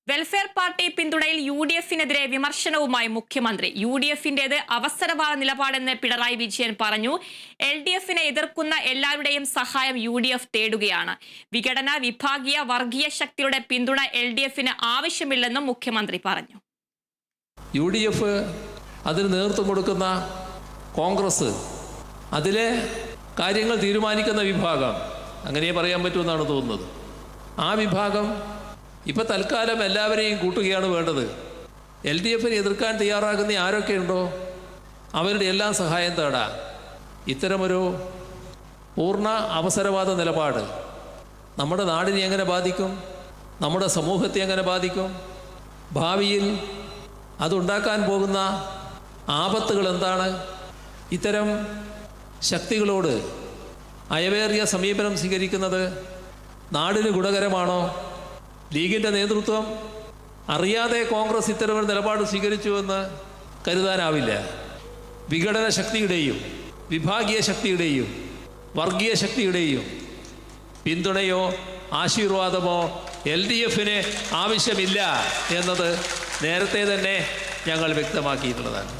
Welfare party പിന്തുണയിൽ UDF-നെതിരെ വിമർശനവുമായി മുഖ്യമന്ത്രി. UDF-ന്റേത് അവസരവാദ നിലപാടെന്ന് പിണറായി വിജയൻ പറഞ്ഞു. LDF-നെ എതിർക്കുന്ന എല്ലാവരുടെയും സഹായം UDF തേടുകയാണ്. വിഘടന, വിഭാഗീയ, വർഗീയ ശക്തിയുടെ പിന്തുണ LDF-ന് ആവശ്യമില്ലെന്നും മുഖ്യമന്ത്രി പറഞ്ഞു. UDF അതിന് നേതൃത്വം കൊടുക്കുന്ന കോൺഗ്രസ്, അതിലെ കാര്യങ്ങൾ തീരുമാനിക്കുന്ന വിഭാഗം, അങ്ങനെ പറയാൻ പറ്റുമെന്നാണ് തോന്നുന്നത്. ആ വിഭാഗം ഇപ്പം തൽക്കാലം എല്ലാവരെയും കൂട്ടുകയാണ് വേണ്ടത്. LDF-നെ എതിർക്കാൻ തയ്യാറാകുന്ന ആരൊക്കെയുണ്ടോ അവരുടെ എല്ലാം സഹായം തേടാം. ഇത്തരമൊരു പൂർണ്ണ അവസരവാദ നിലപാട് നമ്മുടെ നാടിനെ എങ്ങനെ ബാധിക്കും, നമ്മുടെ സമൂഹത്തെ എങ്ങനെ ബാധിക്കും, ഭാവിയിൽ അതുണ്ടാക്കാൻ പോകുന്ന ആപത്തുകൾ എന്താണ്? ഇത്തരം ശക്തികളോട് അയവേറിയ സമീപനം സ്വീകരിക്കുന്നത് നാടിന് ഗുണകരമാണോ? ലീഗിൻ്റെ നേതൃത്വം അറിയാതെ കോൺഗ്രസ് ഇത്തരമൊരു നിലപാട് സ്വീകരിച്ചുവെന്ന് കരുതാനാവില്ല. വിഘടന ശക്തിയുടെയും വിഭാഗീയ ശക്തിയുടെയും വർഗീയ ശക്തിയുടെയും പിന്തുണയോ ആശീർവാദമോ LDF-ന് ആവശ്യമില്ല എന്നത് നേരത്തെ തന്നെ ഞങ്ങൾ വ്യക്തമാക്കിയിട്ടുള്ളതാണ്.